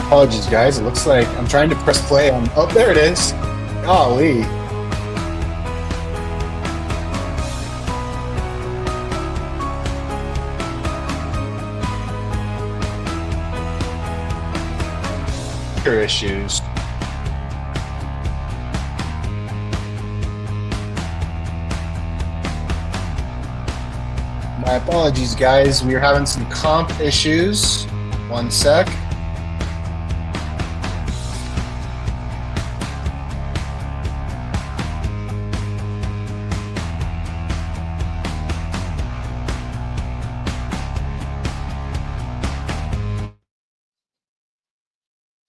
Apologies, guys. It looks like I'm trying to press play on. Oh, there it is. Golly. Issues. My apologies, guys. We are having some comp issues. One sec.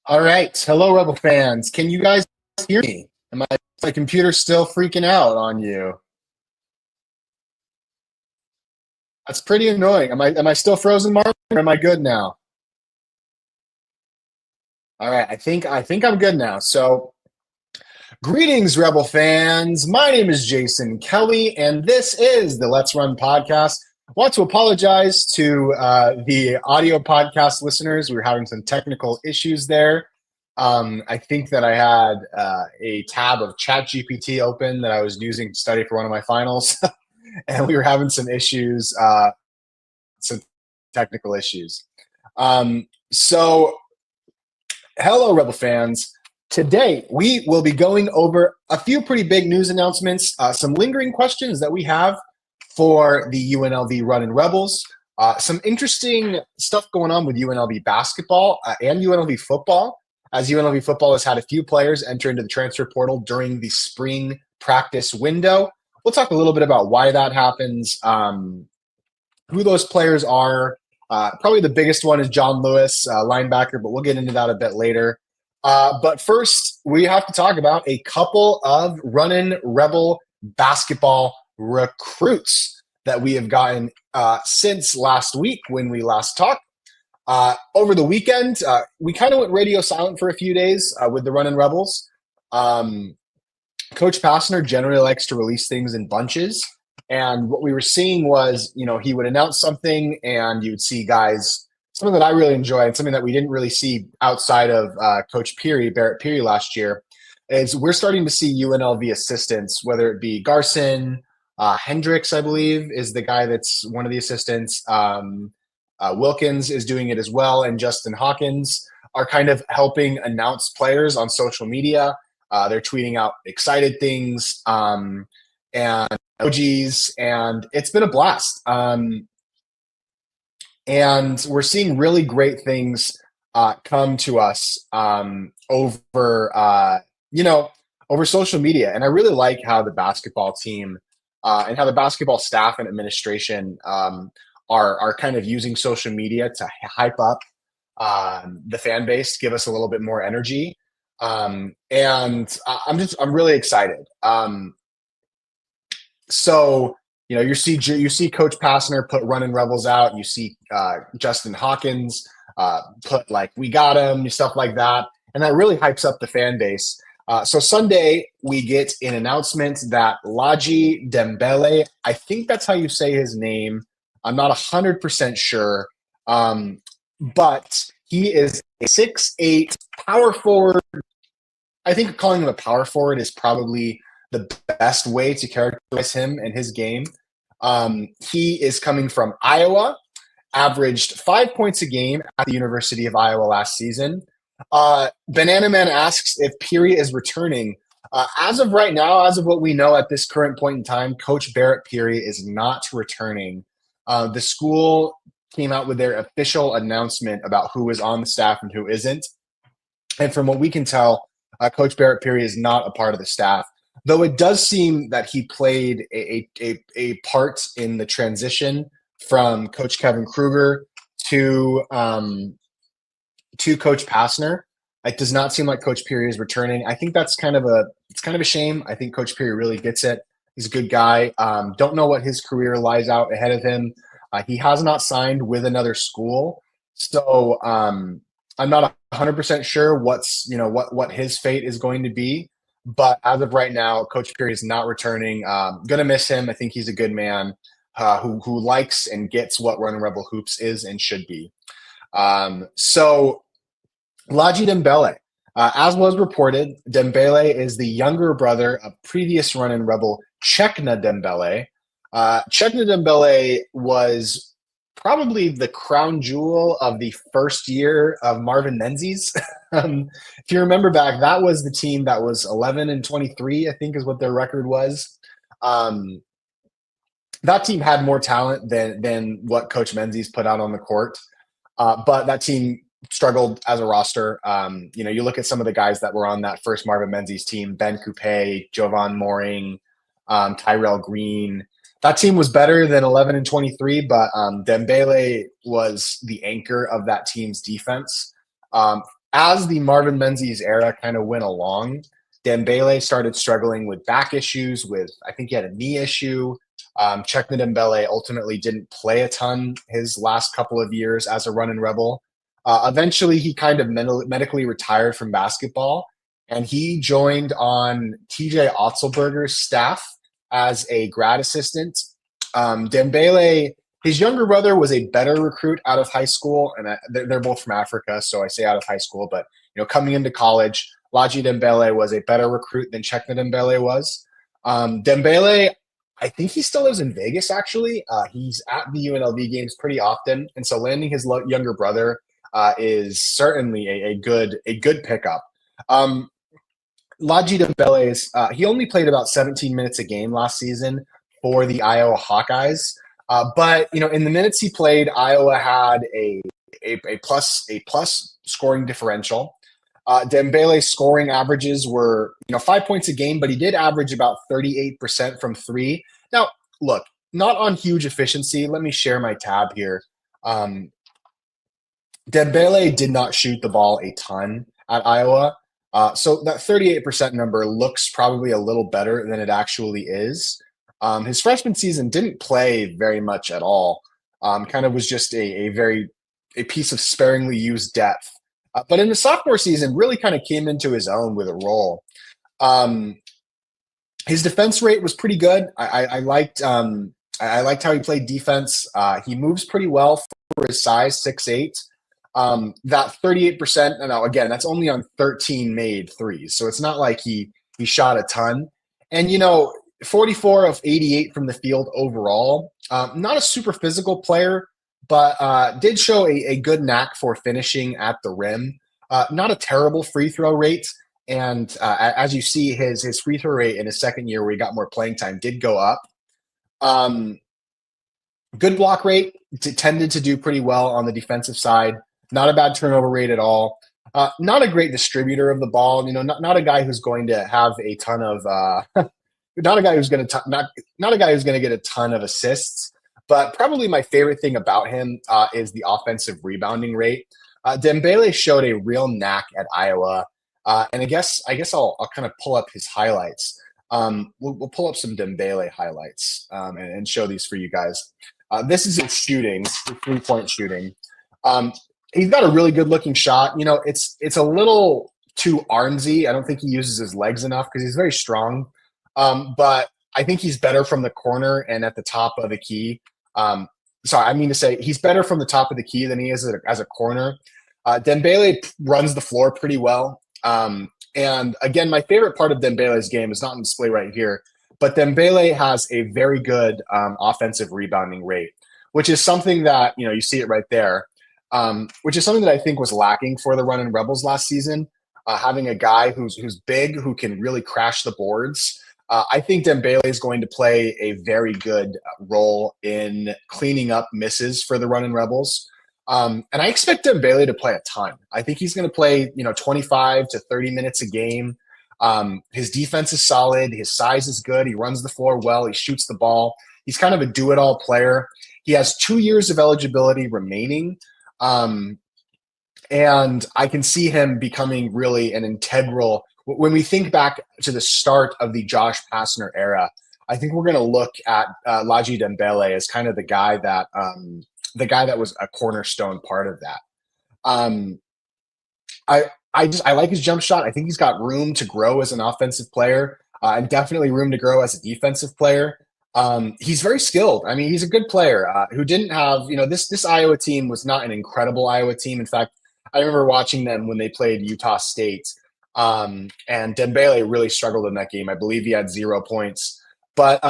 All right. Hello, Rebel fans. Can you guys hear me? My computer still freaking out on you? That's pretty annoying. Am I still frozen, Mark, or am I good now? All right. I think I'm good now. So, greetings, Rebel fans. My name is Jason Kelly, and this is the Let's Run podcast. I want to apologize to the audio podcast listeners. We were having some technical issues there. I think that I had a tab of ChatGPT open that I was using to study for one of my finals, and we were having some issues, some technical issues. So, hello, Rebel fans. Today, we will be going over a few pretty big news announcements, some lingering questions that we have for the UNLV Runnin' Rebels, some interesting stuff going on with UNLV basketball and UNLV football, as UNLV football has had a few players enter into the transfer portal during the spring practice window. We'll talk a little bit about why that happens, who those players are. Probably the biggest one is John Lewis, linebacker, but we'll get into that a bit later. But first, we have to talk about a couple of Runnin' Rebel basketball recruits that we have gotten since last week when we last talked. Over the weekend, we kind of went radio silent for a few days with the Runnin' Rebels. Coach Passner generally likes to release things in bunches. And what we were seeing was, he would announce something and you would see guys, something that I really enjoy and something that we didn't really see outside of Coach Barrett Peary last year, is we're starting to see UNLV assistants, whether it be Garson, Hendricks, I believe, is the guy that's one of the assistants. Wilkins is doing it as well, and Justin Hawkins are kind of helping announce players on social media. They're tweeting out excited things and emojis, and it's been a blast. And we're seeing really great things come to us over social media. And I really like how the basketball team and how the basketball staff and administration are kind of using social media to hype up the fan base, give us a little bit more energy. And I'm really excited. So, you see Coach Passner put Runnin' Rebels out. You see Justin Hawkins put we got him, stuff like that, and that really hypes up the fan base. So Sunday we get an announcement that Laji Dembele, I think that's how you say his name. I'm not 100% sure, but he is a 6'8" power forward. I think calling him a power forward is probably the best way to characterize him and his game. He is coming from Iowa, averaged 5 points a game at the University of Iowa last season. Banana Man asks if Peary is returning. As of right now, as of what we know at this current point in time, Coach Barrett Peary is not returning. The school came out with their official announcement about who is on the staff and who isn't. And from what we can tell, Coach Barrett Peary is not a part of the staff. Though it does seem that he played a part in the transition from Coach Kevin Kruger to Coach Passner. It does not seem like Coach Peary is returning. I think that's kind of a shame. I think Coach Peary really gets it. He's a good guy. Don't know what his career lies out ahead of him. He has not signed with another school, so I'm not 100% sure what his fate is going to be. But as of right now, Coach Peary is not returning. Gonna miss him. I think he's a good man who likes and gets what Runnin' Rebel Hoops is and should be. So Ladji Dembele. As was reported, Dembele is the younger brother of previous run-in rebel Cheikhna Dembele. Cheikhna Dembele was probably the crown jewel of the first year of Marvin Menzies. If you remember back, that was the team that was 11-23, I think is what their record was. Um, that team had more talent than what Coach Menzies put out on the court. But that team struggled as a roster. You look at some of the guys that were on that first Marvin Menzies team: Ben Coupe, Jovan Mooring, Tyrell Green. That team was better than 11-23, but Dembele was the anchor of that team's defense. As the Marvin Menzies era kind of went along, Dembele started struggling with back issues. I think he had a knee issue. Cheikhna Dembele ultimately didn't play a ton his last couple of years as a run-in rebel. Eventually, he kind of medically retired from basketball, and he joined on TJ Otzelberger's staff as a grad assistant. Dembele, his younger brother, was a better recruit out of high school, and they're both from Africa, so I say out of high school. But coming into college, Ladji Dembele was a better recruit than Cheikhna Dembele was. Dembele, I think he still lives in Vegas, actually. He's at the UNLV games pretty often, and so landing his younger brother is certainly a good pickup. Ladji Dembele he only played about 17 minutes a game last season for the Iowa Hawkeyes, but in the minutes he played, Iowa had a plus scoring differential. Dembele's scoring averages were 5 points a game, but he did average about 38% from three. Now, look, not on huge efficiency. Let me share my tab here. Dembele did not shoot the ball a ton at Iowa. So that 38% number looks probably a little better than it actually is. His freshman season didn't play very much at all. Kind of was just a piece of sparingly used depth. But in the sophomore season, really kind of came into his own with a role. His defense rate was pretty good. I liked how he played defense. He moves pretty well for his size, 6'8". That 38%, and now again, that's only on 13 made threes. So it's not like he shot a ton. And 44 of 88 from the field overall. Not a super physical player, but did show a good knack for finishing at the rim. Not a terrible free throw rate. And as you see, his free throw rate in his second year where he got more playing time did go up. Good block rate, tended to do pretty well on the defensive side. Not a bad turnover rate at all. Not a great distributor of the ball. Not a guy who's going to have a ton of not a guy who's going to not a guy who's going to get a ton of assists. But probably my favorite thing about him is the offensive rebounding rate. Dembele showed a real knack at Iowa, and I guess I'll kind of pull up his highlights. We'll pull up some Dembele highlights and show these for you guys. This is his shooting, his 3-point shooting. He's got a really good looking shot. It's a little too armsy. I don't think he uses his legs enough because he's very strong. But I think he's better from the corner and at the top of the key. I mean to say he's better from the top of the key than he is as a corner. Dembele runs the floor pretty well. And again, my favorite part of Dembele's game is not on display right here, but Dembele has a very good offensive rebounding rate, which is something that, you see it right there, which is something that I think was lacking for the Run-In Rebels last season. Having a guy who's big, who can really crash the boards. I think Dembele is going to play a very good role in cleaning up misses for the Run-In Rebels. And I expect Dembele to play a ton. I think he's going to play, 25 to 30 minutes a game. His defense is solid. His size is good. He runs the floor well. He shoots the ball. He's kind of a do-it-all player. He has 2 years of eligibility remaining. And I can see him becoming really an integral. When we think back to the start of the Josh Pastner era, I think we're going to look at Ladji Dembele as kind of the guy that was a cornerstone part of that. I like his jump shot. I think he's got room to grow as an offensive player, and definitely room to grow as a defensive player. He's very skilled. I mean, he's a good player who didn't have, this Iowa team was not an incredible Iowa team. In fact, I remember watching them when they played Utah State, and Dembele really struggled in that game. I believe he had 0 points, but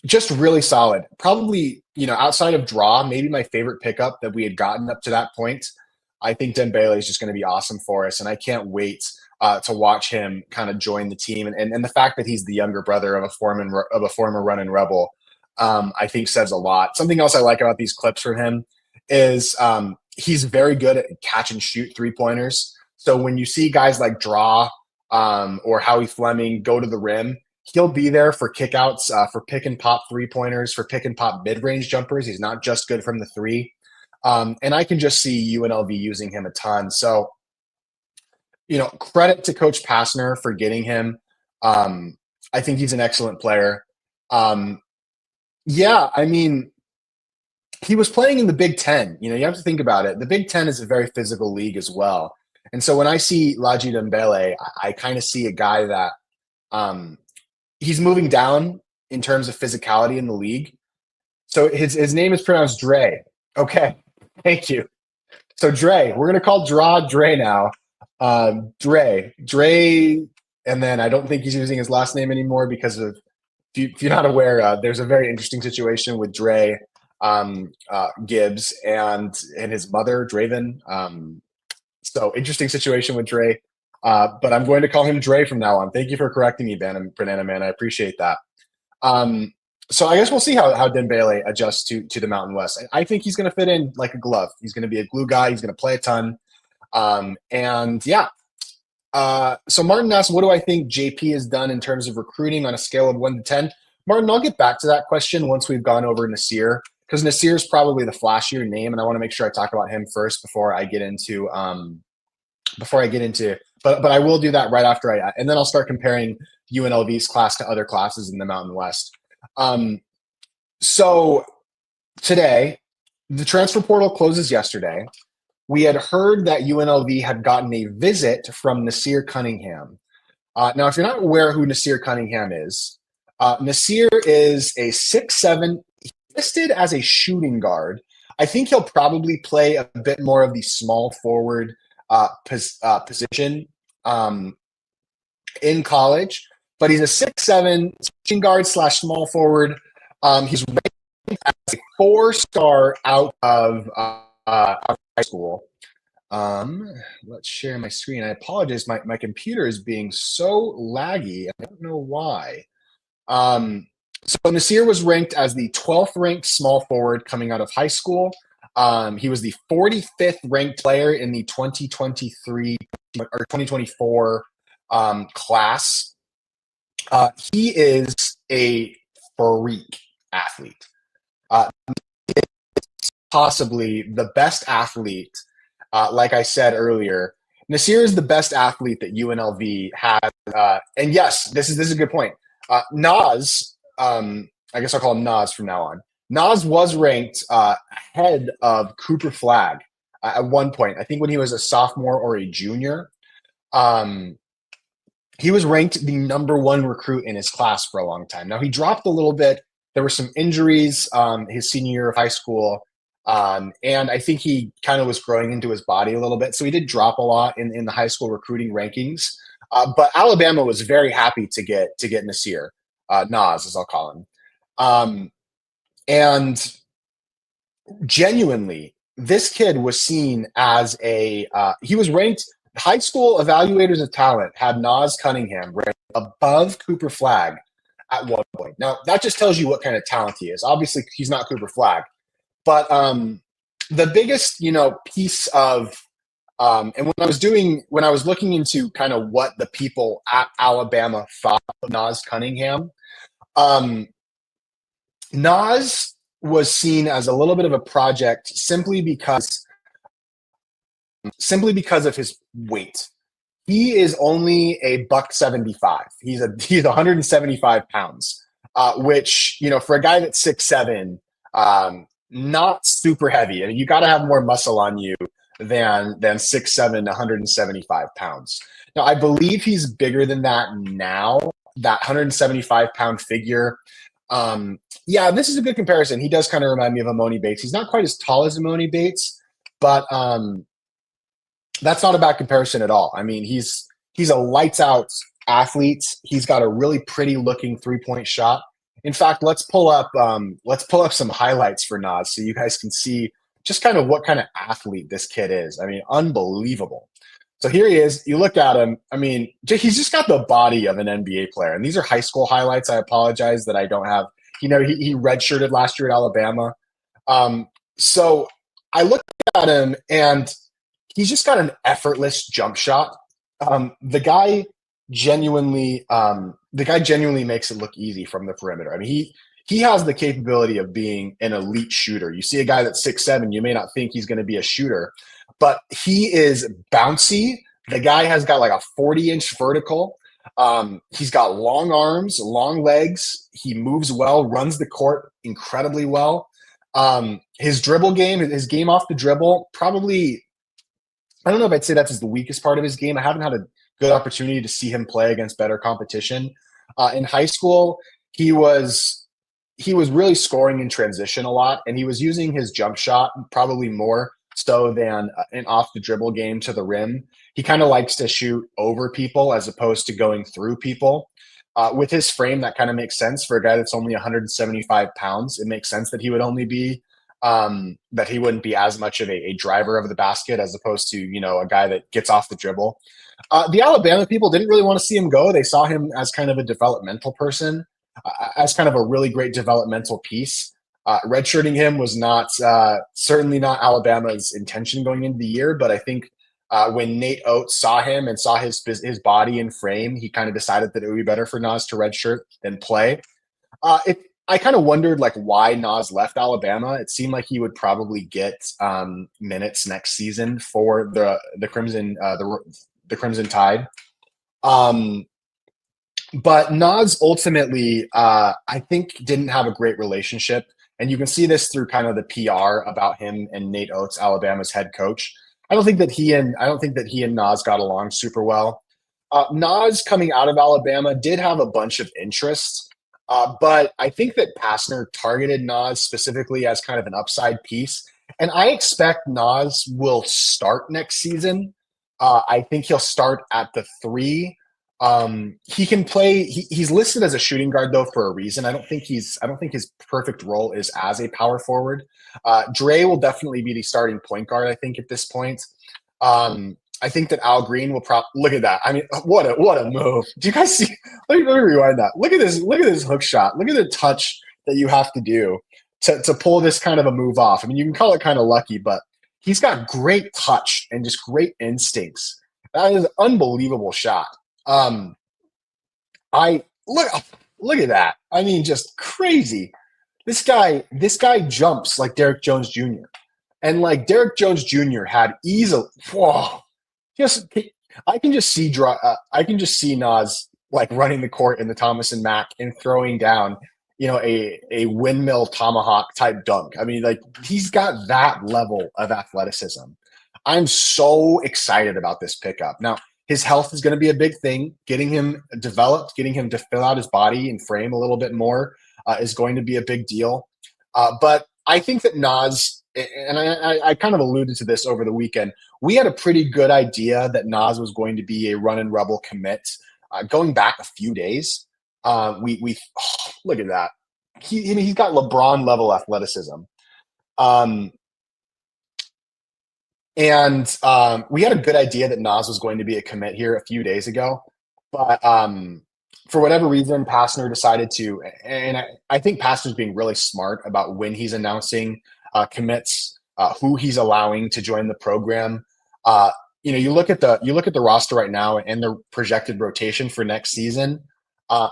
just really solid. Probably, outside of draw, maybe my favorite pickup that we had gotten up to that point. I think Dembele is just going to be awesome for us, and I can't wait to watch him kind of join the team. And the fact that he's the younger brother of a former running Rebel, I think says a lot. Something else I like about these clips from him is he's very good at catch and shoot 3-pointers. So when you see guys like Draw or Howie Fleming go to the rim, he'll be there for kickouts, for pick and pop 3-pointers, for pick and pop mid range jumpers. He's not just good from the three. And I can just see UNLV using him a ton. So, credit to Coach Passner for getting him. I think he's an excellent player. Yeah, I mean, he was playing in the Big Ten. You have to think about it. The Big Ten is a very physical league as well. And so when I see Laji Dembele, I kind of see a guy that he's moving down in terms of physicality in the league. So his name is pronounced Dre. Okay, thank you. So Dre, we're gonna call Dre now. Dre, and then I don't think he's using his last name anymore because of if you're not aware, there's a very interesting situation with Dre Gibbs and his mother Draven. So interesting situation with Dre. But I'm going to call him Dre from now on. Thank you for correcting me, Banana Man. I appreciate that. So I guess we'll see how Dembele adjusts to the Mountain West. I think he's going to fit in like a glove. He's going to be a glue guy. He's going to play a ton. And yeah. So Martin asked, what do I think JP has done in terms of recruiting on a scale of 1 to 10? Martin, I'll get back to that question once we've gone over Nassir, because Nassir is probably the flashier name, and I want to make sure I talk about him first before I get into but I will do that right after and then I'll start comparing UNLV's class to other classes in the Mountain West. So today, the transfer portal closes yesterday. We had heard that UNLV had gotten a visit from Nassir Cunningham. Now, if you're not aware who Nassir Cunningham is, Nassir is a 6'7", listed as a shooting guard. I think he'll probably play a bit more of the small forward position in college, but he's a 6'7" shooting guard / small forward. He's ranked as a 4-star out of high school. Let's share my screen. I apologize. My computer is being so laggy. I don't know why. So Nassir was ranked as the 12th ranked small forward coming out of high school. He was the 45th ranked player in the 2023 or 2024 class. He is a freak athlete. Possibly the best athlete. Like I said earlier, Nassir is the best athlete that UNLV has. And yes, this is a good point. Nas, I guess I'll call him Nas from now on. Nas was ranked ahead of Cooper Flagg at one point. I think when he was a sophomore or a junior, he was ranked the #1 recruit in his class for a long time. Now he dropped a little bit. There were some injuries his senior year of high school. And I think he kind of was growing into his body a little bit. So he did drop a lot in the high school recruiting rankings. But Alabama was very happy to get Nassir, Nas, as I'll call him. And genuinely, this kid was seen as he was ranked, high school evaluators of talent had Nassir Cunningham ranked above Cooper Flagg at one point. Now, that just tells you what kind of talent he is. Obviously, he's not Cooper Flagg. But the biggest, piece of, and when I was looking into kind of what the people at Alabama thought of Nassir Cunningham, Nas was seen as a little bit of a project simply because of his weight. He is only a $175. He's 175 pounds, which for a guy that's 6'7", not super heavy. I mean, you got to have more muscle on you than 6'7", 175 pounds. Now, I believe he's bigger than that now. That 175-pound figure. Yeah, this is a good comparison. He does kind of remind me of Amoni Bates. He's not quite as tall as Amoni Bates, but That's not a bad comparison at all. I mean, he's a lights out athlete. He's got a really pretty looking 3-point shot. In fact, let's pull up some highlights for Nas so you guys can see just kind of what kind of athlete this kid is. I mean, unbelievable. So here he is. You look at him. I mean, he's just got the body of an NBA player. And these are high school highlights. I apologize that I don't have. He redshirted last year at Alabama. So I looked at him and he's just got an effortless jump shot. The guy genuinely makes it look easy from the perimeter. I mean, he has the capability of being an elite shooter. You see a guy that's 6'7", you may not think he's going to be a shooter, but he is bouncy. The guy has got like a 40-inch vertical. He's got long arms, long legs. He moves well, runs the court incredibly well. His dribble game, his game off the dribble, probably, I don't know if I'd say that's the weakest part of his game. I haven't had a good opportunity to see him play against better competition. In high school, he was really scoring in transition a lot, and he was using his jump shot probably more so than an off the dribble game to the rim. He kind of likes to shoot over people as opposed to going through people. With his frame, that kind of makes sense for a guy that's only 175 pounds. It makes sense that he would only be that he wouldn't be as much of a driver of the basket as opposed to a guy that gets off the dribble. The Alabama people didn't really want to see him go. They saw him as kind of a developmental person, as kind of a really great developmental piece. Redshirting him was not certainly not Alabama's intention going into the year, but I think when Nate Oates saw him and saw his body and frame, he kind of decided that it would be better for Nas to redshirt than play. I kind of wondered like why Nas left Alabama. It seemed like he would probably get minutes next season for the Crimson Tide. But Nas ultimately, I think, didn't have a great relationship, and you can see this through kind of the PR about him and Nate Oates, Alabama's head coach. I don't think that he and Nas got along super well. Nas coming out of Alabama did have a bunch of interest, but I think that Pastner targeted Nas specifically as kind of an upside piece, and I expect Nas will start next season. I think he'll start at the 3. He can play. He's listed as a shooting guard though for a reason. I don't think his perfect role is as a power forward. Dre will definitely be the starting point guard. I think at this point. I think that Al Green will look at that. I mean, what a move! Do you guys see? Let me rewind that. Look at this! Look at this hook shot. Look at the touch that you have to do to pull this kind of a move off. I mean, you can call it kind of lucky, but he's got great touch and just great instincts. That is an unbelievable shot. I look at that. I mean, just crazy. This guy jumps like Derrick Jones Jr. And like Derrick Jones Jr. had easily, whoa, just I can just see Nas like running the court in the Thomas and Mack and throwing down, a windmill tomahawk type dunk. I mean, like he's got that level of athleticism. I'm so excited about this pickup. Now, his health is going to be a big thing. Getting him developed, getting him to fill out his body and frame a little bit more is going to be a big deal. But I think that Nas, and I kind of alluded to this over the weekend, we had a pretty good idea that Nas was going to be a run and rebel commit going back a few days. Look at that. He's got LeBron level athleticism. And we had a good idea that Nas was going to be a commit here a few days ago, but for whatever reason, Pastner decided to, and I think Pastner's being really smart about when he's announcing commits, who he's allowing to join the program. You look at the roster right now and the projected rotation for next season.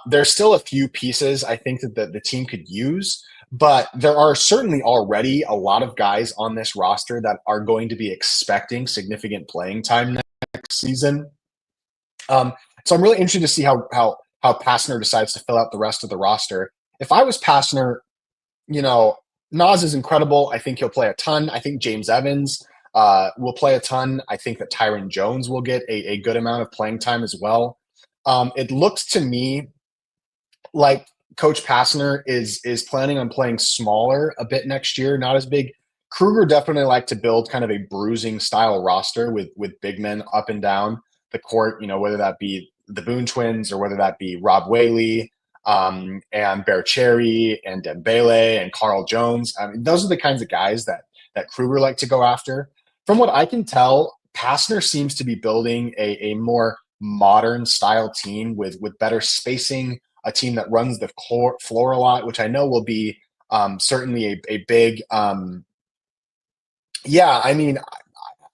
There's still a few pieces I think that the team could use. But there are certainly already a lot of guys on this roster that are going to be expecting significant playing time next season. So I'm really interested to see how Pastner decides to fill out the rest of the roster. If I was Pastner, Nas is incredible. I think he'll play a ton. I think James Evans will play a ton. I think that Tyron Jones will get a good amount of playing time as well. It looks to me like Coach Pastner is planning on playing smaller a bit next year, not as big Kruger definitely liked to build kind of a bruising style roster with big men up and down the court. You know, whether that be the Boone twins or whether that be Rob Whaley, and Bear Cherry and Dembele and Carl Jones. I mean, those are the kinds of guys that Kruger liked to go after. From what I can tell, Pastner seems to be building a more modern style team with better spacing, a team that runs the floor a lot, which I know will be certainly a big. Yeah, I mean,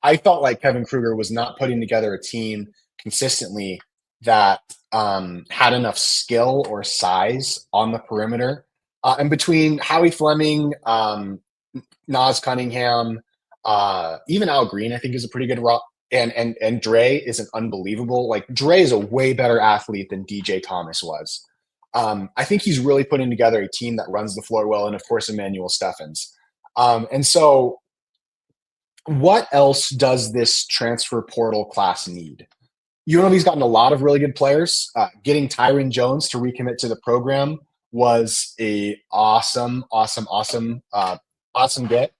I felt like Kevin Kruger was not putting together a team consistently that had enough skill or size on the perimeter. And between Howie Fleming, Nassir Cunningham, even Al Green, I think is a pretty good rock. And Dre is an unbelievable. Like Dre is a way better athlete than DJ Thomas was. I think he's really putting together a team that runs the floor well, and of course Emmanuel Steffens. And so, what else does this transfer portal class need? UNLV's gotten a lot of really good players. Getting Tyron Jones to recommit to the program was a awesome get.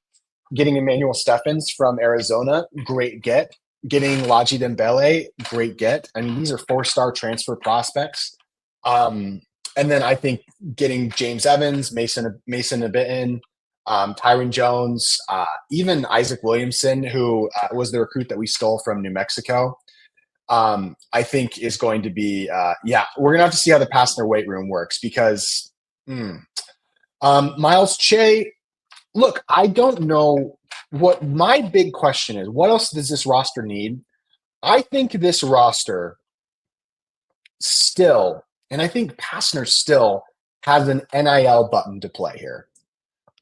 Getting Emmanuel Steffens from Arizona, great get. Getting Laji Dembele, great get. I mean, these are 4-star transfer prospects. And then I think getting James Evans, Mason Abitin, Tyron Jones, even Isaac Williamson, who was the recruit that we stole from New Mexico, I think is going to be, we're going to have to see how the Pastner weight room works because Miles Che, look, I don't know what my big question is. What else does this roster need? I think this roster still, and I think Pastner still has an NIL button to play here.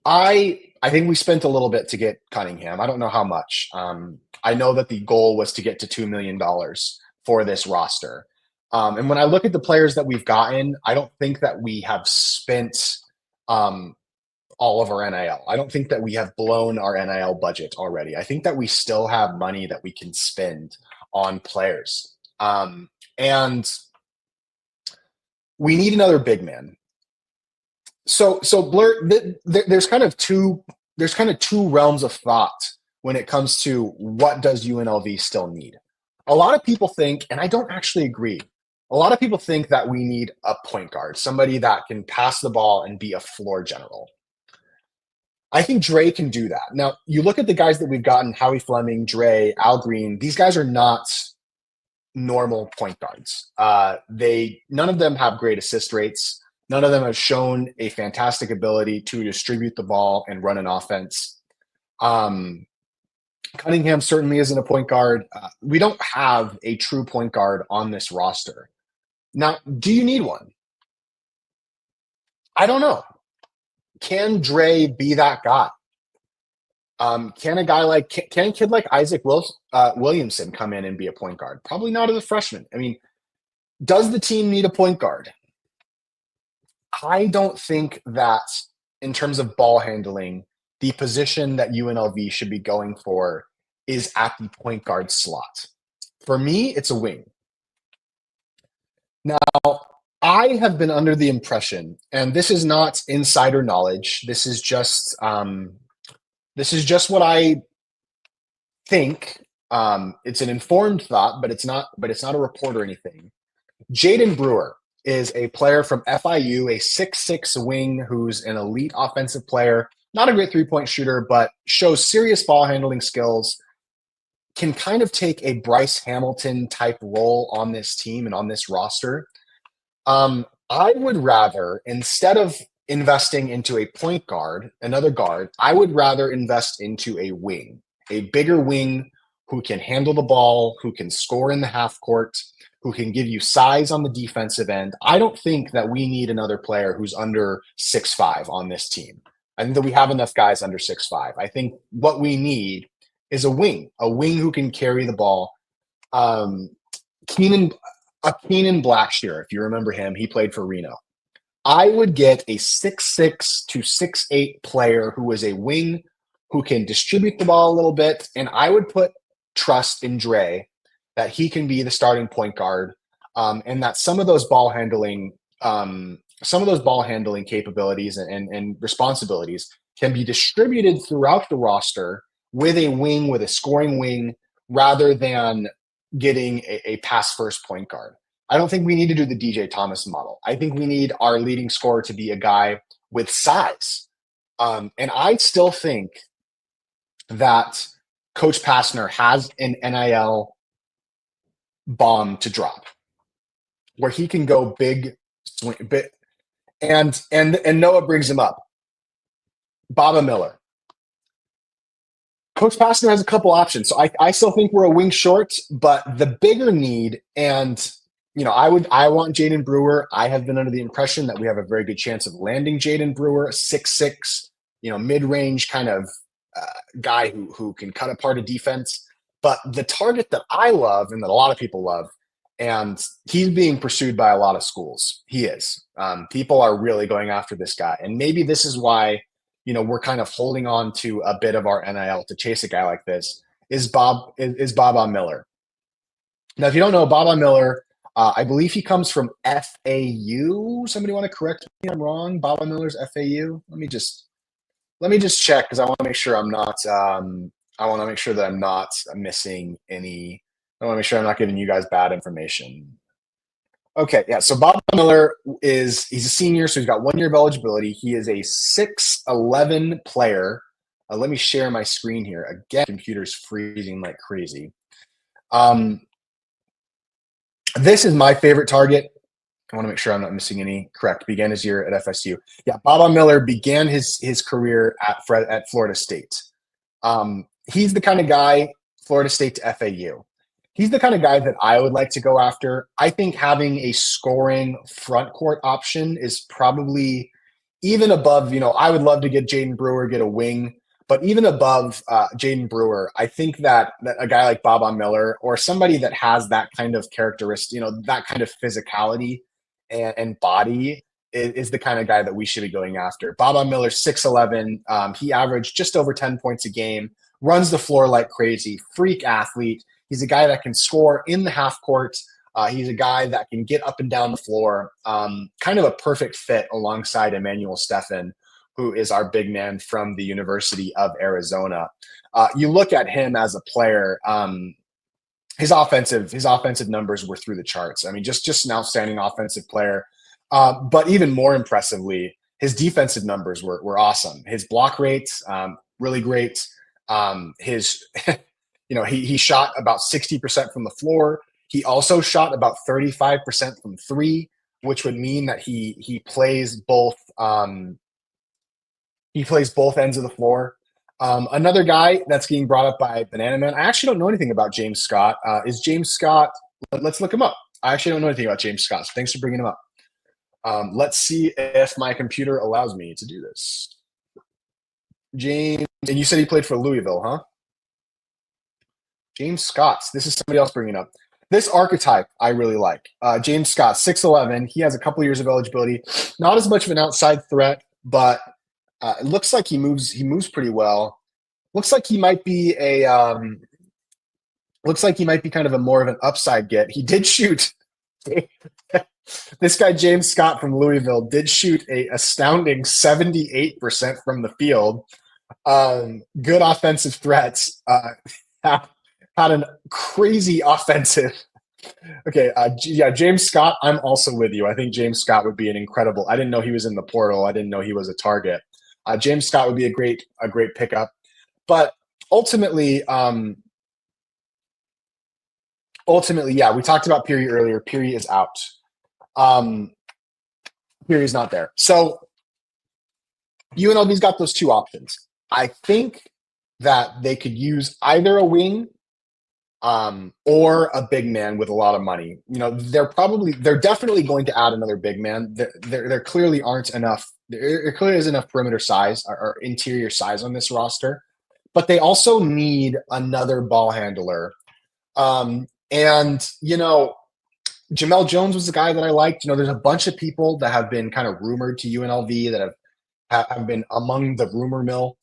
I think we spent a little bit to get Cunningham. I don't know how much. I know that the goal was to get to $2 million for this roster. And when I look at the players that we've gotten, I don't think that we have spent all of our NIL. I don't think that we have blown our NIL budget already. I think that we still have money that we can spend on players. And we need another big man. So Blur, there's kind of two realms of thought when it comes to what does UNLV still need. A lot of people think, and I don't actually agree, a lot of people think that we need a point guard, somebody that can pass the ball and be a floor general. I think Dre can do that. Now, you look at the guys that we've gotten, Howie Fleming, Dre, Al Green, these guys are not normal point guards. None of them have great assist rates. None of them have shown a fantastic ability to distribute the ball and run an offense. Cunningham certainly isn't a point guard. We don't have a true point guard on this roster. Now, do you need one? I don't know. Can Dre be that guy? Can a kid like Isaac Williamson come in and be a point guard? Probably not as a freshman. I mean, does the team need a point guard? I don't think that in terms of ball handling, the position that UNLV should be going for is at the point guard slot. For me, it's a wing. Now, I have been under the impression, and this is not insider knowledge. This is just what I think. It's an informed thought, but it's not a report or anything. Jaden Brewer is a player from FIU, a 6'6" wing who's an elite offensive player, not a great three-point shooter, but shows serious ball handling skills, can kind of take a Bryce Hamilton type role on this team and on this roster. I would rather, instead of investing into a point guard, another guard, I would rather invest into a wing, a bigger wing who can handle the ball, who can score in the half court, who can give you size on the defensive end. I don't think that we need another player who's under 6'5" on this team. I think that we have enough guys under 6'5". I think what we need is a wing who can carry the ball. Keenan Blackshear, if you remember him, he played for Reno. I would get a 6'6" to 6'8" player who is a wing who can distribute the ball a little bit, and I would put trust in Dre that he can be the starting point guard, and that some of those ball handling capabilities and responsibilities can be distributed throughout the roster with a wing, with a scoring wing, rather than getting a pass first point guard. I don't think we need to do the DJ Thomas model. I think we need our leading scorer to be a guy with size. And I still think that Coach Pastner has an NIL bomb to drop where he can go big swing. And Noah brings him up. Baba Miller. Coach Pastner has a couple options. So I still think we're a wing short, but the bigger need, and I want Jaden Brewer. I have been under the impression that we have a very good chance of landing Jaden Brewer, 6'6", mid-range kind of guy who can cut apart a defense. But the target that I love and that a lot of people love, and he's being pursued by a lot of schools. He is. People are really going after this guy. And maybe this is why, we're kind of holding on to a bit of our NIL to chase a guy like this, is Baba Miller. Now, if you don't know, Baba Miller, I believe he comes from FAU. Somebody want to correct me if I'm wrong? Baba Miller's FAU? Let me just check, because I want to make sure I'm not I want to make sure that I'm not missing any. I want to make sure I'm not giving you guys bad information. Okay, yeah. So Bob Miller he's a senior, so he's got 1 year of eligibility. He is a 6'11" player. Let me share my screen here. Again, computer's freezing like crazy. This is my favorite target. I want to make sure I'm not missing any. Correct. Began his year at FSU. Yeah, Baba Miller began his career at Florida State. He's the kind of guy, Florida State to FAU. He's the kind of guy that I would like to go after. I think having a scoring front court option is probably even above, I would love to get Jaden Brewer, get a wing, but even above Jaden Brewer, I think that a guy like Baba Miller or somebody that has that kind of characteristic, that kind of physicality and body is the kind of guy that we should be going after. Baba Miller, 6'11". He averaged just over 10 points a game, runs the floor like crazy, freak athlete. He's a guy that can score in the half court. He's a guy that can get up and down the floor. Kind of a perfect fit alongside Emmanuel Stephan, who is our big man from the University of Arizona. You look at him as a player, his offensive numbers were through the charts. I mean, just an outstanding offensive player. But even more impressively, his defensive numbers were awesome. His block rates, really great. He shot about 60% from the floor. He also shot about 35% from three, which would mean that he plays both ends of the floor. Another guy that's getting brought up by Banana Man, I actually don't know anything about James Scott. Is James Scott? Let's look him up. I actually don't know anything about James Scott, so thanks for bringing him up. Let's see if my computer allows me to do this. James, and you said he played for Louisville, huh? James Scott. This is somebody else bringing up. This archetype I really like. James Scott, 6'11". He has a couple years of eligibility. Not as much of an outside threat, but it looks like he moves pretty well. Looks like he might be kind of a more of an upside get. He did shoot. This guy, James Scott from Louisville, did shoot a astounding 78% from the field. Good offensive threats. Had a crazy offensive. Okay, James Scott, I'm also with you. I think James Scott would be an incredible. I didn't know he was in the portal. I didn't know he was a target. James Scott would be a great pickup. But ultimately, yeah, we talked about Peary earlier. Peary is out. Peary's not there. So UNLV's got those two options. I think that they could use either a wing or a big man with a lot of money. They're definitely going to add another big man. There clearly aren't enough. There clearly is enough perimeter size or interior size on this roster, but they also need another ball handler. Jamel Jones was the guy that I liked. There's a bunch of people that have been kind of rumored to UNLV that have been among the rumor mill.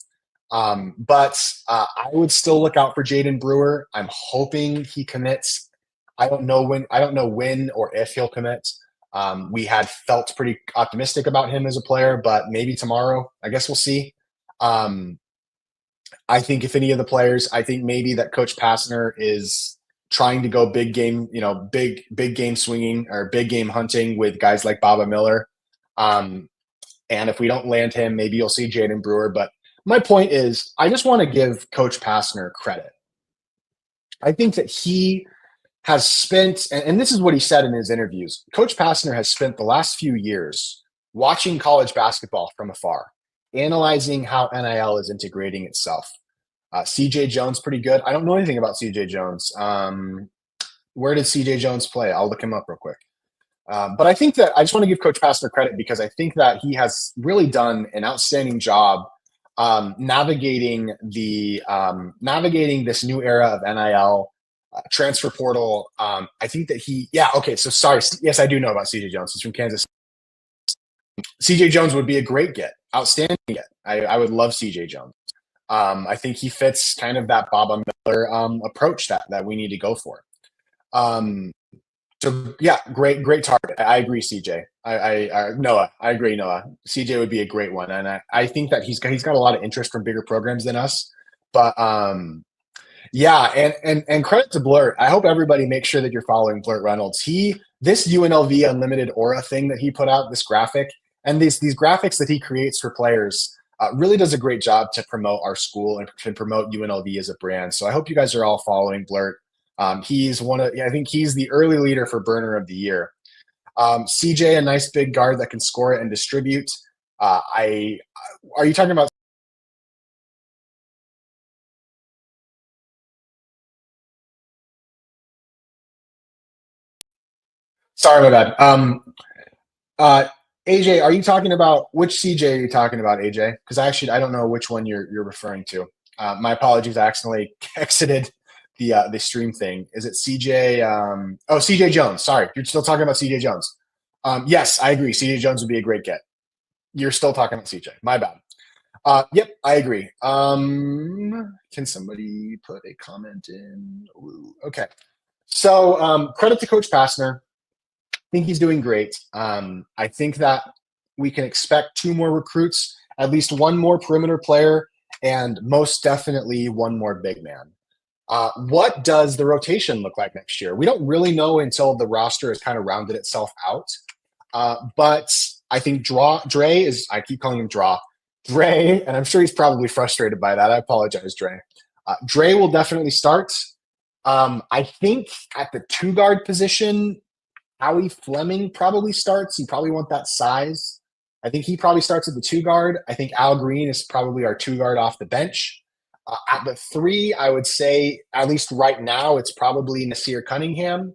But I would still look out for Jaden Brewer. I'm hoping he commits. I don't know when or if he'll commit. We had felt pretty optimistic about him as a player, but maybe tomorrow. I guess we'll see. Um, I think if any of the players, I think maybe that Coach Passner is trying to go big game, big game swinging or big game hunting with guys like Baba Miller. Um, and if we don't land him, maybe you'll see Jaden Brewer. But my point is, I just want to give Coach Passner credit. I think that he has spent, and this is what he said in his interviews, Coach Passner has spent the last few years watching college basketball from afar, analyzing how NIL is integrating itself. CJ Jones, pretty good. I don't know anything about CJ Jones. Where did CJ Jones play? I'll look him up real quick. But I think that I just want to give Coach Passner credit because I think that he has really done an outstanding job navigating this new era of NIL, transfer portal. I think that okay. So sorry. Yes, I do know about CJ Jones. He's from Kansas. CJ Jones would be a great get, outstanding get. I would love CJ Jones. I think he fits kind of that Baba Miller approach that we need to go for. So yeah, great target. I agree, CJ. Noah. I agree, Noah. CJ would be a great one, and I think that he's got a lot of interest from bigger programs than us. But yeah, and credit to Blurt. I hope everybody makes sure that you're following Blurt Reynolds. This UNLV Unlimited Aura thing that he put out, this graphic, and these graphics that he creates for players really does a great job to promote our school and to promote UNLV as a brand. So I hope you guys are all following Blurt. He's I think he's the early leader for Burner of the Year. CJ, a nice big guard that can score it and distribute. Are you talking about? Sorry, my bad. Uh, AJ, are you talking about which CJ are you talking about, AJ? Because I don't know which one you're referring to. My apologies. I accidentally exited the stream thing. Is it CJ? CJ Jones. Sorry, you're still talking about CJ Jones. Yes, I agree. CJ Jones would be a great get. You're still talking about CJ. My bad. Yep, I agree. Can somebody put a comment in? Ooh, okay. So credit to Coach Passner. I think he's doing great. I think that we can expect two more recruits, at least one more perimeter player, and most definitely one more big man. What does the rotation look like next year? We don't really know until the roster has kind of rounded itself out. But I think Dre is, I keep calling him Dre, and I'm sure he's probably frustrated by that. I apologize, Dre. Dre will definitely start. I think at the two guard position, Howie Fleming probably starts. You probably want that size. I think he probably starts at the two guard. I think Al Green is probably our two guard off the bench. At the three, I would say, at least right now, it's probably Nassir Cunningham.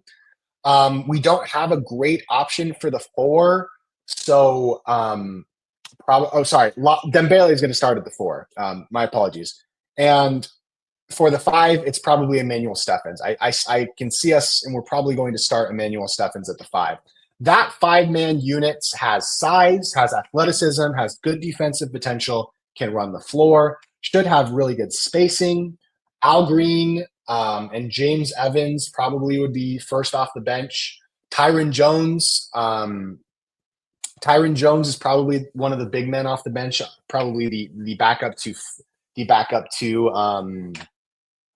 We don't have a great option for the four. So, Dembele is going to start at the four. My apologies. And for the five, it's probably Emmanuel Steffens. I can see us, and we're probably going to start Emmanuel Steffens at the five. That five-man unit has size, has athleticism, has good defensive potential, can run the floor, should have really good spacing. Al Green and James Evans probably would be first off the bench. Tyron Jones. Tyron Jones is probably one of the big men off the bench, probably the backup to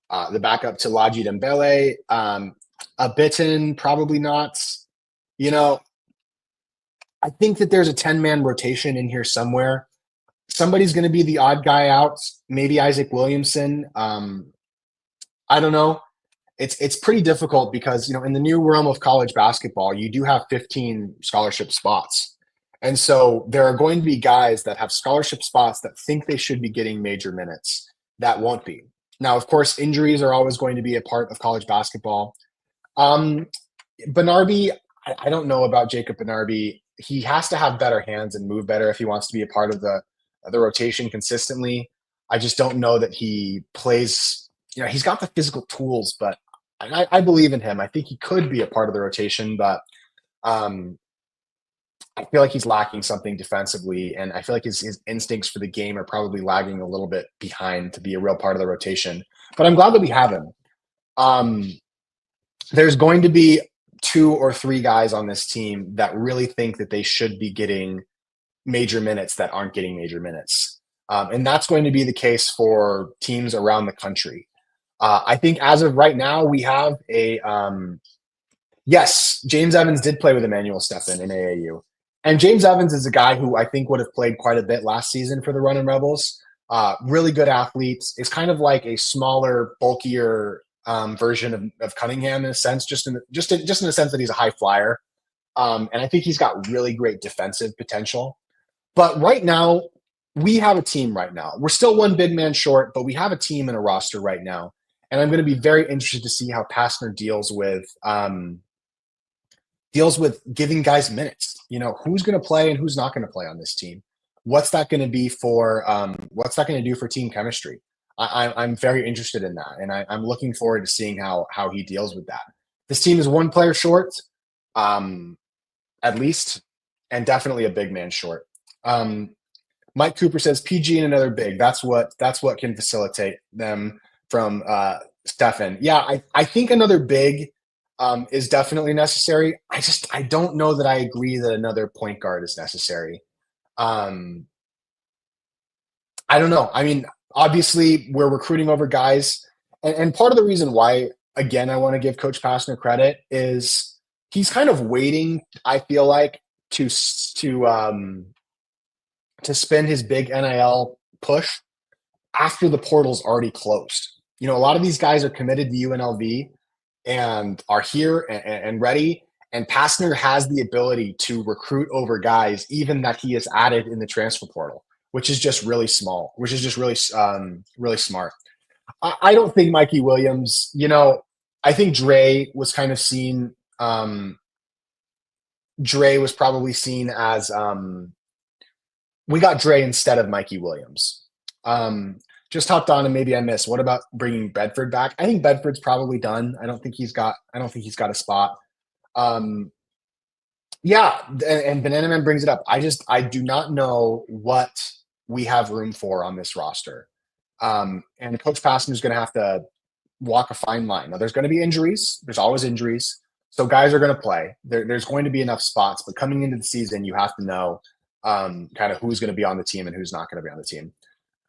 Laji Dembele. A Bitten, probably not. You know, I think that there's a 10-man rotation in here somewhere. Somebody's going to be the odd guy out. Maybe Isaac Williamson. I don't know. It's pretty difficult because, in the new realm of college basketball, you do have 15 scholarship spots. And so there are going to be guys that have scholarship spots that think they should be getting major minutes that won't be. Now, of course, injuries are always going to be a part of college basketball. Bernardi, I don't know about Jacob Bernardi. He has to have better hands and move better if he wants to be a part of the rotation consistently. I just don't know that he plays. He's got the physical tools, but I believe in him. I think he could be a part of the rotation, but I feel like he's lacking something defensively, and I feel like his instincts for the game are probably lagging a little bit behind to be a real part of the rotation. But I'm glad that we have him. There's going to be 2 or 3 guys on this team that really think that they should be getting major minutes that aren't getting major minutes. And that's going to be the case for teams around the country. I think as of right now, we have yes, James Evans did play with Emmanuel Steffen in AAU. And James Evans is a guy who I think would have played quite a bit last season for the Running Rebels. Really good athlete. Is kind of like a smaller, bulkier version of Cunningham in a sense, just in the sense that he's a high flyer. And I think he's got really great defensive potential. But right now, we have a team right now. We're still one big man short, but we have a team and a roster right now. And I'm going to be very interested to see how Pastner deals with giving guys minutes. You know, who's going to play and who's not going to play on this team. What's that going to be for? What's that going to do for team chemistry? I'm very interested in that, and I'm looking forward to seeing how he deals with that. This team is one player short, at least, and definitely a big man short. Mike Cooper says PG and another big. That's what can facilitate them from Stefan. Yeah, I think another big is definitely necessary. I don't know that I agree that another point guard is necessary. I don't know. I mean, obviously, we're recruiting over guys, and part of the reason why, again, I want to give Coach Pastner credit is he's kind of waiting. I feel like to spend his big NIL push after the portal's already closed. You know, a lot of these guys are committed to UNLV and are here and ready. And Pastner has the ability to recruit over guys, even that he has added in the transfer portal, which is just really small, which is just really smart. I don't think Mikey Williams, you know, I think Dre was kind of seen, Dre was probably seen as, we got Dre instead of Mikey Williams. Just hopped on and maybe I missed. What about bringing Bedford back? I think Bedford's probably done. I don't think he's got a spot. Yeah, and Banana Man brings it up. I do not know what we have room for on this roster. And Coach Pastner is going to have to walk a fine line. Now, there's going to be injuries. There's always injuries. So guys are going to play. There's going to be enough spots. But coming into the season, you have to know kind of who's going to be on the team and who's not going to be on the team.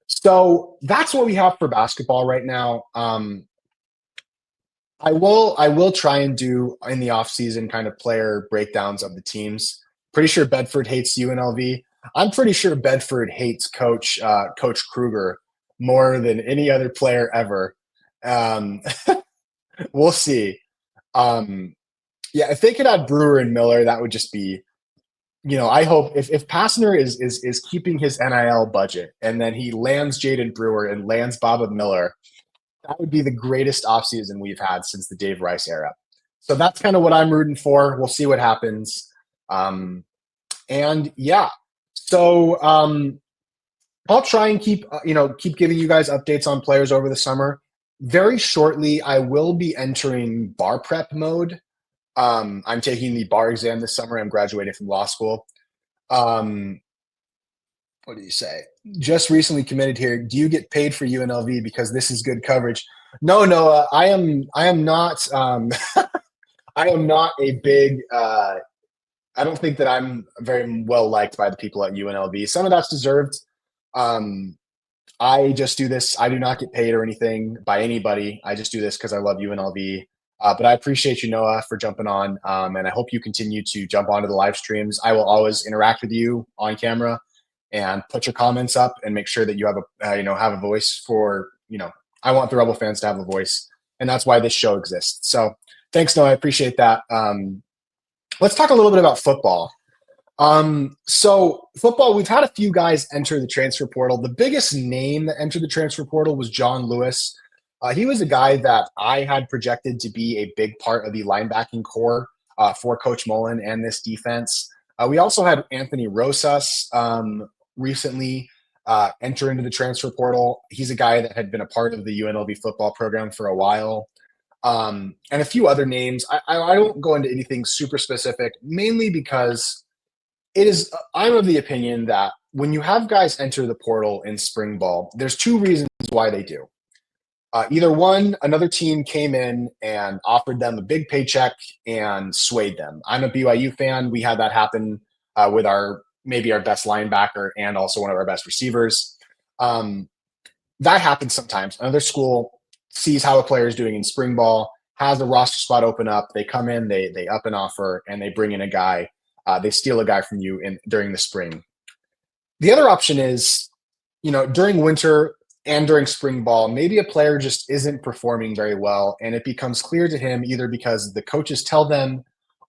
So that's what we have for basketball right now. I will try and do in the off season kind of player breakdowns of the teams. Pretty sure Bedford hates UNLV. I'm pretty sure Bedford hates Coach Kruger more than any other player ever. We'll see. Yeah, if they could add Brewer and Miller, that would just be, you know, I hope if Pastner is keeping his NIL budget and then he lands Jaden Brewer and lands Baba Miller, that would be the greatest offseason we've had since the Dave Rice era. So that's kind of what I'm rooting for. We'll see what happens. And yeah, so I'll try and keep giving you guys updates on players over the summer. Very shortly, I will be entering bar prep mode. I'm taking the bar exam this summer. I'm graduating from law school. What do you say? Just recently committed here. Do you get paid for UNLV because this is good coverage? No, Noah. I am not. I am not a big. I don't think that I'm very well liked by the people at UNLV. Some of that's deserved. I just do this. I do not get paid or anything by anybody. I just do this because I love UNLV. But I appreciate you, Noah, for jumping on, and I hope you continue to jump onto the live streams. I will always interact with you on camera and put your comments up and make sure that you have a voice for, I want the Rebel fans to have a voice, and that's why this show exists. So thanks, Noah. I appreciate that. Let's talk a little bit about football. So football, we've had a few guys enter the transfer portal. The biggest name that entered the transfer portal was John Lewis. He was a guy that I had projected to be a big part of the linebacking core for Coach Mullen and this defense. We also had Anthony Rosas recently enter into the transfer portal. He's a guy that had been a part of the UNLV football program for a while. And a few other names. I don't go into anything super specific, mainly because I'm of the opinion that when you have guys enter the portal in spring ball, there's two reasons why they do. Either one, another team came in and offered them a big paycheck and swayed them. I'm a BYU fan. We had that happen with maybe our best linebacker and also one of our best receivers. Um, that happens sometimes. Another school sees how a player is doing in spring ball, has a roster spot open up. They come in, they up an offer, and they bring in a guy. They steal a guy from you in during the spring. The other option is, during winter and during spring ball, maybe a player just isn't performing very well, and it becomes clear to him either because the coaches tell them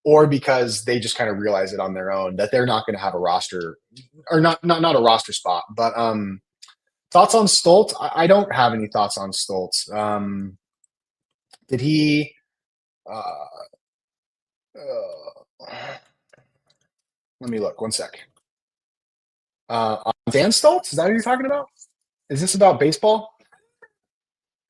or because they just kind of realize it on their own that they're not going to have a roster or not a roster spot. But thoughts on Stoltz? I don't have any thoughts on Stoltz. Did he? Uh, Let me look. One sec. On Dan Stoltz? Is that what you're talking about? Is this about baseball?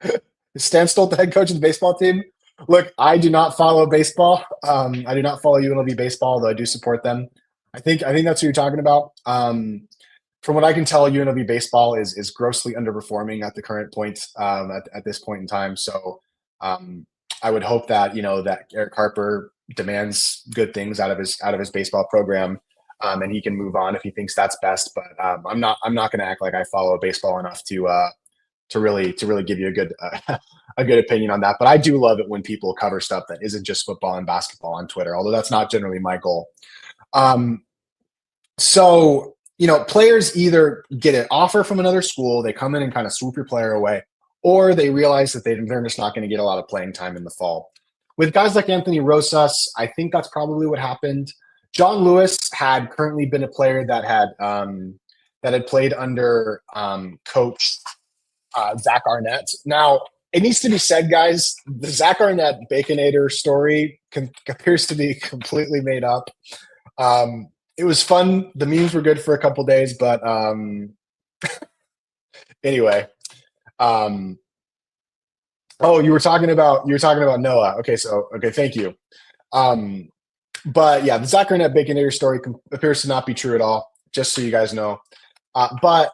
Is Stan Stoltz the head coach of the baseball team? Look, I do not follow baseball. I do not follow UNLV baseball, though I do support them. I think that's what you're talking about. From what I can tell, UNLV baseball is grossly underperforming at the current point at this point in time. So I would hope that that Eric Harper demands good things out of his baseball program, and he can move on if he thinks that's best. But I'm not going to act like I follow baseball enough to really give you a good a good opinion on that. But I do love it when people cover stuff that isn't just football and basketball on Twitter, although that's not generally my goal. Um, so players either get an offer from another school, they come in and kind of swoop your player away, or they realize that they're just not going to get a lot of playing time in the fall. With guys like Anthony Rosas, I think that's probably what happened. John Lewis had currently been a player that had played under coach Zach Arnett. Now, it needs to be said, guys, the Zach Arnett Baconator story appears to be completely made up. It was fun. The memes were good for a couple days, but anyway. Oh, you were talking about Noah. Okay, thank you. Um, but yeah, the Zach Arnett Baconator story appears to not be true at all. Just so you guys know, but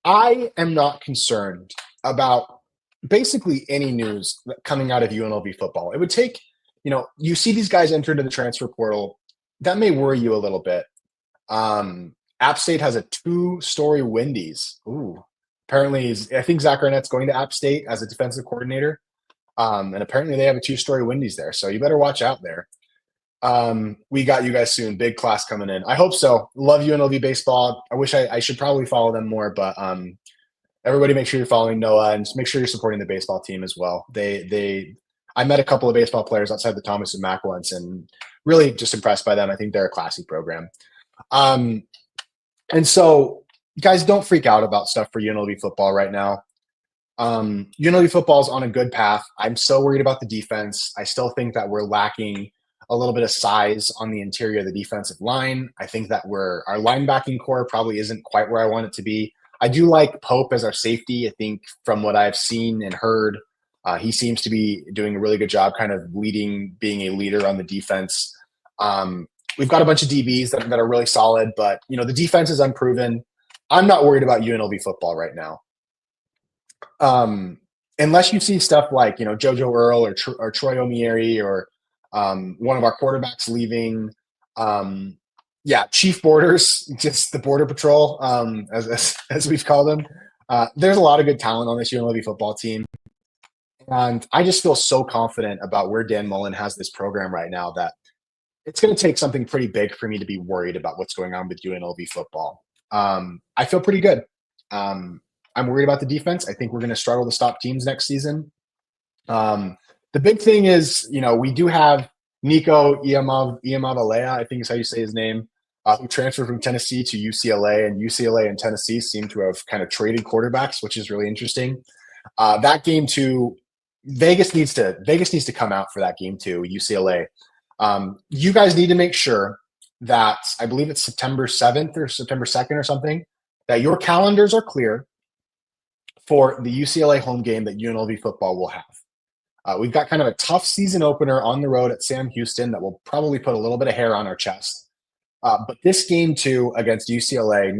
I am not concerned about basically any news coming out of UNLV football. It would take, you see these guys enter into the transfer portal. That may worry you a little bit. App State has a two-story Wendy's. Ooh, apparently, I think Zach Arnett's going to App State as a defensive coordinator. And apparently they have a two-story Wendy's there. So you better watch out there. We got you guys soon. Big class coming in. I hope so. Love UNLV baseball. I wish I should probably follow them more, but everybody make sure you're following Noah and just make sure you're supporting the baseball team as well. I met a couple of baseball players outside the Thomas and Mack once and really just impressed by them. I think they're a classy program. And so guys, don't freak out about stuff for UNLV football right now. UNLV football is on a good path. I'm so worried about the defense. I still think that we're lacking a little bit of size on the interior of the defensive line. I think that our linebacking core probably isn't quite where I want it to be. I do like Pope as our safety. I think from what I've seen and heard, he seems to be doing a really good job kind of being a leader on the defense. We've got a bunch of DBs that are really solid, but the defense is unproven. I'm not worried about UNLV football right now. Unless you see stuff like JoJo Earl or Troy Omieri or one of our quarterbacks leaving. Chief Borders, just the Border Patrol, as we've called them. There's a lot of good talent on this UNLV football team. And I just feel so confident about where Dan Mullen has this program right now that it's going to take something pretty big for me to be worried about what's going on with UNLV football. I feel pretty good. I'm worried about the defense. I think we're going to struggle to stop teams next season. The big thing is, we do have Nico Iamavalea, I think is how you say his name, who transferred from Tennessee to UCLA, and UCLA and Tennessee seem to have kind of traded quarterbacks, which is really interesting. That game too, Vegas needs to come out for that game too, UCLA. You guys need to make sure that, I believe it's September 7th or September 2nd or something, that your calendars are clear for the UCLA home game that UNLV football will have. We've got kind of a tough season opener on the road at Sam Houston that will probably put a little bit of hair on our chest. But this game too against UCLA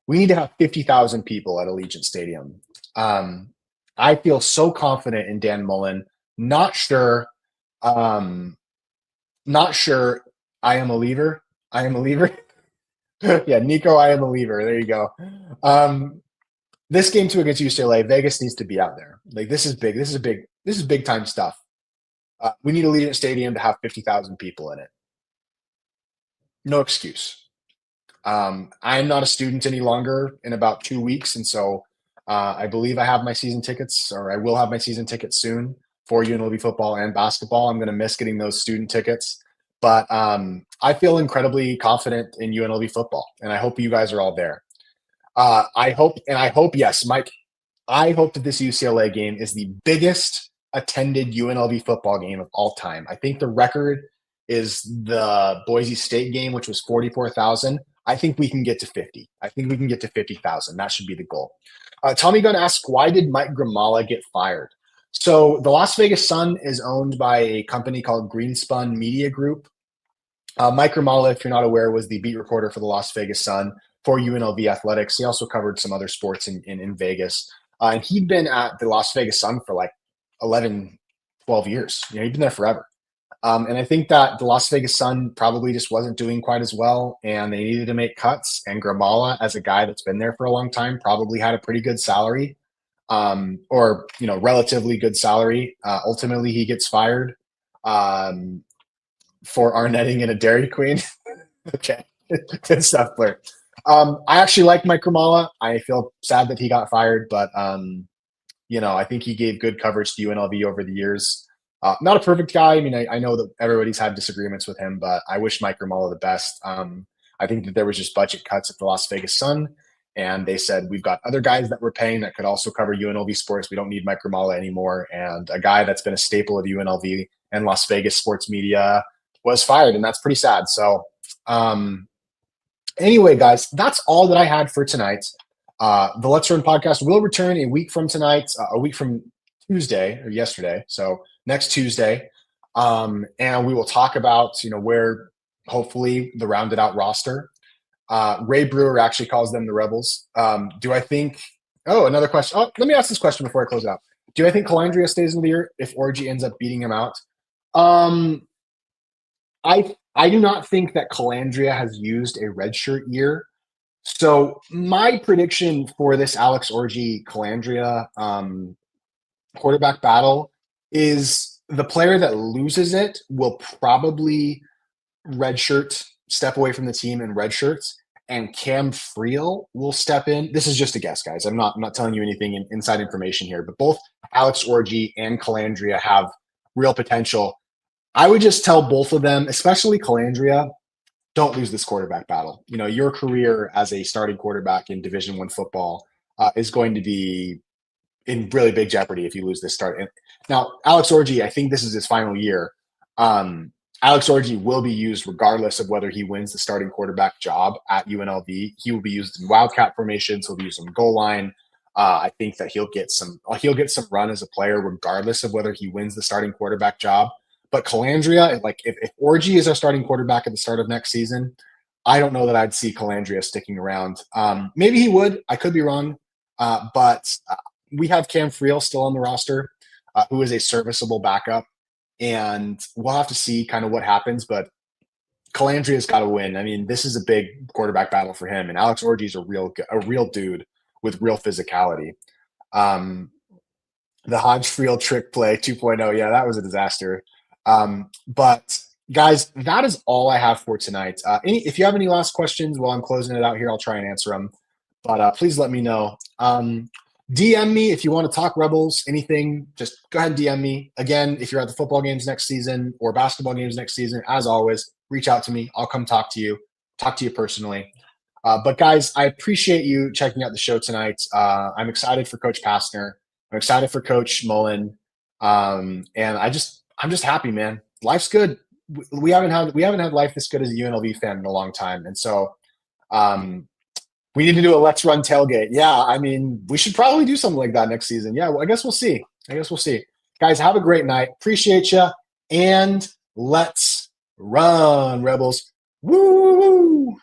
we need to have 50,000 people at Allegiant Stadium. I feel so confident in Dan Mullen. Not sure. I am a lever. Yeah, Nico, I am a believer. There you go. Um, this game too against UCLA, Vegas needs to be out there. Like this is big. This is big time stuff. We need a Allegiant Stadium to have 50,000 people in it. No excuse. I'm not a student any longer in about 2 weeks, and so I believe I have my season tickets, or I will have my season tickets soon for UNLV football and basketball. I'm going to miss getting those student tickets, but I feel incredibly confident in UNLV football, and I hope you guys are all there. I hope, yes, Mike, I hope that this UCLA game is the biggest attended UNLV football game of all time. I think the record is the Boise State game, which was 44,000. I think we can get to 50. I think we can get to 50,000. That should be the goal. Tommy Gunn asks, why did Mike Grimala get fired? So the Las Vegas Sun is owned by a company called Greenspun Media Group. Mike Grimala, if you're not aware, was the beat reporter for the Las Vegas Sun for UNLV athletics. He also covered some other sports in Vegas. And he'd been at the Las Vegas Sun for like 11, 12 years. You know, he'd been there forever. And I think that the Las Vegas Sun probably just wasn't doing quite as well, and they needed to make cuts. And Grimala, as a guy that's been there for a long time, probably had a pretty good salary, or relatively good salary. Ultimately, he gets fired for Arnetting in a Dairy Queen. Okay, good stuff, Blair. I actually like Mike Grimala. I feel sad that he got fired, but I think he gave good coverage to UNLV over the years. Not a perfect guy. I mean, I know that everybody's had disagreements with him, but I wish Mike Grimala the best. I think that there was just budget cuts at the Las Vegas Sun, and they said, we've got other guys that we're paying that could also cover UNLV sports. We don't need Mike Grimala anymore. And a guy that's been a staple of UNLV and Las Vegas sports media was fired, and that's pretty sad. So anyway, guys, that's all that I had for tonight. The Let's Run podcast will return a week from tonight, a week from Tuesday or yesterday. So next Tuesday. And we will talk about, where hopefully the rounded out roster. Ray Brewer actually calls them the Rebels. Do I think, another question. Oh, let me ask this question before I close it out. Do I think Calandria stays in the year if Orgy ends up beating him out? I do not think that Calandria has used a redshirt year. So my prediction for this Alex Orgy Calandria quarterback battle is the player that loses it will probably redshirt, step away from the team in redshirts, and Cam Friel will step in. This is just a guess, guys. I'm not telling you anything inside information here, but both Alex Orgy and Calandria have real potential. I would just tell both of them, especially Calandria, don't lose this quarterback battle. Your career as a starting quarterback in Division I football is going to be in really big jeopardy if you lose this start. And now, Alex Orgy, I think this is his final year. Alex Orgy will be used regardless of whether he wins the starting quarterback job at UNLV. He will be used in wildcat formations. He'll be used on the goal line. I think that he'll get some run as a player regardless of whether he wins the starting quarterback job. But Calandria, like if Orgy is our starting quarterback at the start of next season, I don't know that I'd see Calandria sticking around. Maybe he would. I could be wrong. But we have Cam Friel still on the roster, who is a serviceable backup. And we'll have to see kind of what happens. But Calandria's got to win. I mean, this is a big quarterback battle for him. And Alex Orgy's a real dude with real physicality. The Hodge Friel trick play 2.0. Yeah, that was a disaster. But guys, that is all I have for tonight. If you have any last questions while I'm closing it out here, I'll try and answer them. But please let me know. DM me if you want to talk Rebels, anything, just go ahead and DM me. Again, if you're at the football games next season or basketball games next season, as always, reach out to me. I'll come talk to you personally. But guys, I appreciate you checking out the show tonight. I'm excited for Coach Pastner. I'm excited for Coach Mullen. And I'm just happy, man. Life's good. We haven't had life this good as a UNLV fan in a long time. And so we need to do a Let's Run tailgate. Yeah, I mean, we should probably do something like that next season. Yeah, well, I guess we'll see. Guys, have a great night. Appreciate you. And let's run, Rebels. Woo!